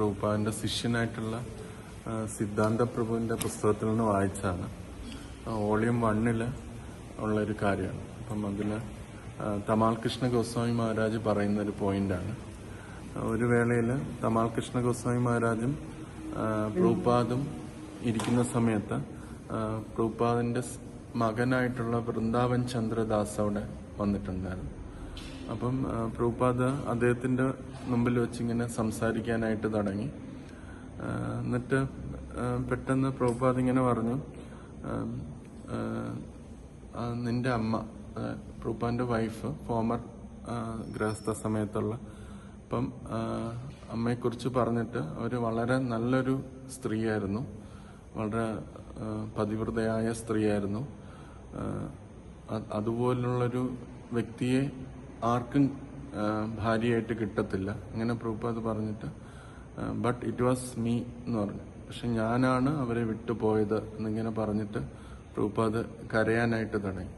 പ്രഭുപാദിൻ്റെ ശിഷ്യനായിട്ടുള്ള സിദ്ധാന്ത പ്രഭുവിൻ്റെ പുസ്തകത്തിൽ നിന്ന് വായിച്ചാണ്. വോളിയം 1 ഉള്ളൊരു കാര്യമാണ്. അപ്പം അതിൽ തമാൽ കൃഷ്ണ ഗോസ്വാമി മഹാരാജ് പറയുന്നൊരു പോയിന്റാണ്. ഒരു വേളയിൽ തമാൽ കൃഷ്ണ ഗോസ്വാമി മഹാരാജും പ്രഭുപാദും ഇരിക്കുന്ന സമയത്ത് പ്രഭുപാദിൻ്റെ മകനായിട്ടുള്ള വൃന്ദാവൻ ചന്ദ്രദാസ് അവിടെ വന്നിട്ടുണ്ടായിരുന്നു. അപ്പം പ്രഭുപാദ് അദ്ദേഹത്തിൻ്റെ മുമ്പിൽ വെച്ചിങ്ങനെ സംസാരിക്കാനായിട്ട് തുടങ്ങി. എന്നിട്ട് പെട്ടെന്ന് പ്രഭുപാദ് ഇങ്ങനെ പറഞ്ഞു, നിന്റെ അമ്മ, പ്രഭുപാദിൻ്റെ വൈഫ്, ഫോമർ ഗൃഹസ്ഥ സമയത്തുള്ള, അപ്പം അമ്മയെക്കുറിച്ച് പറഞ്ഞിട്ട് അവർ വളരെ നല്ലൊരു സ്ത്രീയായിരുന്നു, വളരെ പതിവ്രതയായ സ്ത്രീയായിരുന്നു. അതുപോലുള്ളൊരു വ്യക്തിയെ ആർക്കും ഭാര്യയായിട്ട് കിട്ടത്തില്ല, അങ്ങനെ പ്രഭുപാദ് പറഞ്ഞിട്ട്, ബട്ട് ഇറ്റ് വാസ് മീ എന്ന് പറഞ്ഞു. പക്ഷെ ഞാനാണ് അവരെ വിട്ടുപോയത് എന്നിങ്ങനെ പറഞ്ഞിട്ട് പ്രഭുപാദ് കരയാനായിട്ട് തുടങ്ങി.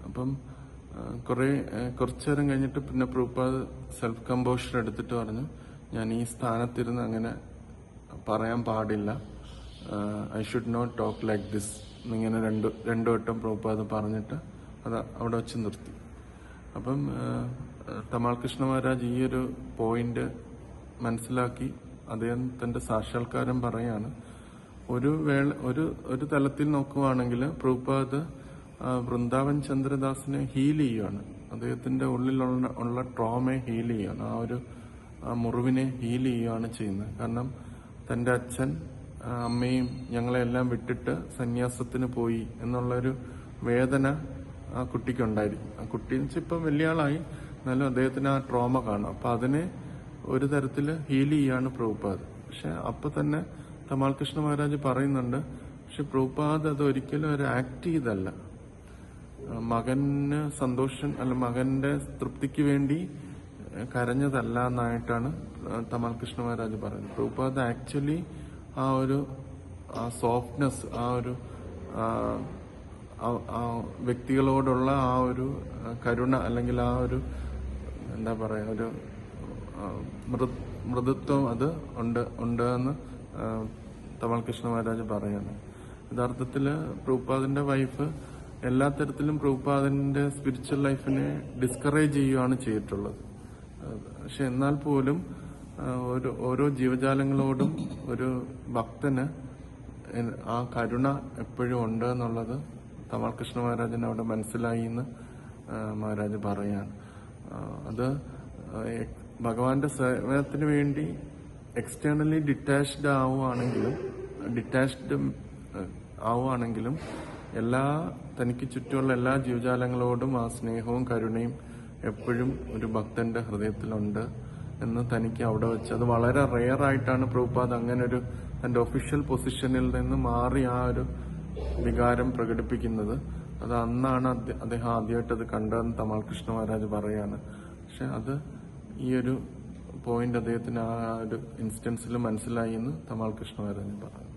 അപ്പം കുറച്ചു നേരം കഴിഞ്ഞിട്ട് പിന്നെ പ്രഭുപാദ് സെൽഫ് കമ്പോഷർ എടുത്തിട്ട് പറഞ്ഞു, ഞാൻ ഈ സ്ഥാനത്തിരുന്ന് അങ്ങനെ പറയാൻ പാടില്ല, I should not talk like this എന്നിങ്ങനെ രണ്ടു വട്ടം പ്രഭുപാദ് പറഞ്ഞിട്ട് അത് അവിടെ വെച്ച് നിർത്തി. അപ്പം തമാൽ കൃഷ്ണ മഹാരാജ് ഈ ഒരു പോയിന്റ് മനസ്സിലാക്കി അദ്ദേഹം തന്റെ സാക്ഷാത്കാരം പറയാണ്. ഒരു തലത്തിൽ നോക്കുവാണെങ്കിൽ പ്രഭുപാദ് വൃന്ദാവൻ ചന്ദ്രദാസിനെ ഹീൽ ചെയ്യുകയാണ്, അദ്ദേഹത്തിന്റെ ഉള്ളിലുള്ള ട്രോമയെ ഹീൽ ചെയ്യുകയാണ്, ആ മുറിവിനെ ഹീൽ ചെയ്യുകയാണ് ചെയ്യുന്നത്. കാരണം തന്റെ അച്ഛൻ അമ്മയും ഞങ്ങളെല്ലാം വിട്ടിട്ട് സന്യാസത്തിന് പോയി എന്നുള്ളൊരു വേദന ആ കുട്ടിക്കുണ്ടായിരിക്കും. ആ കുട്ടി ഇപ്പം വലിയ ആളായി, എന്നാലും അദ്ദേഹത്തിന് ആ ട്രോമ കാണും. അപ്പൊ അതിനെ ഒരു തരത്തിൽ ഹീൽ ചെയ്യാണ് പ്രഭുപാദ്. പക്ഷെ അപ്പൊ തന്നെ തമാൽ കൃഷ്ണ മഹാരാജ് പറയുന്നുണ്ട്, പക്ഷെ പ്രഭുപാദ് അത് ഒരിക്കലും ഒരു ആക്ട് ചെയ്തല്ല, മകന് സന്തോഷം അല്ല മകന്റെ തൃപ്തിക്ക് വേണ്ടി കരഞ്ഞതല്ല എന്നായിട്ടാണ് തമാൽ കൃഷ്ണ മഹാരാജ് പറയുന്നത്. പ്രഭുപാദ് ആക്ച്വലി ആ സോഫ്റ്റ്നെസ്, വ്യക്തികളോടുള്ള ആ ഒരു കരുണ, അല്ലെങ്കിൽ ആ ഒരു എന്താ പറയാ, ഒരു മൃദുത്വം അത് ഉണ്ട് എന്ന് തമാൽ കൃഷ്ണ മഹാരാജ് പറയാണ്. യഥാർത്ഥത്തില് പ്രഭുപാദിന്റെ വൈഫ് എല്ലാ തരത്തിലും പ്രഭുപാദിന്റെ സ്പിരിച്വൽ ലൈഫിനെ ഡിസ്കറേജ് ചെയ്യുകയാണ് ചെയ്തിട്ടുള്ളത്. പക്ഷെ എന്നാൽ പോലും ഓരോ ജീവജാലങ്ങളോടും ഒരു ഭക്തന് ആ കരുണ എപ്പോഴും ഉണ്ട് എന്നുള്ളത് തമാൽ കൃഷ്ണ മഹാരാജന് അവിടെ മനസ്സിലായി എന്ന് മഹാരാജ് പറയാണ്. അത് ഭഗവാന്റെ സേവനത്തിന് വേണ്ടി എക്സ്റ്റേണലി ഡിറ്റാച്ച്ഡ് ആവുകയാണെങ്കിലും തനിക്ക് ചുറ്റുമുള്ള എല്ലാ ജീവജാലങ്ങളോടും ആ സ്നേഹവും കരുണയും എപ്പോഴും ഒരു ഭക്തന്റെ ഹൃദയത്തിലുണ്ട് എന്ന് തനിക്ക് അവിടെ വെച്ച്, അത് വളരെ റെയർ ആയിട്ടാണ് പ്രഭുപാദ് അങ്ങനെ ഒരു തന്റെ ഒഫീഷ്യൽ പൊസിഷനിൽ നിന്ന് മാറി ആ ഒരു വികാരം പ്രകടിപ്പിക്കുന്നത്. അത് അന്നാണ് അദ്ദേഹം ആദ്യമായിട്ട് അത് കണ്ടതെന്ന് തമാൽ കൃഷ്ണ മഹാരാജ് പറയാണ്. പക്ഷെ അത് ഈ ഒരു പോയിന്റ് അദ്ദേഹത്തിന് ആ ഒരു ഇൻസ്റ്റൻസിൽ മനസ്സിലായി എന്ന് തമാൽ കൃഷ്ണ മഹാരാജ് പറഞ്ഞു.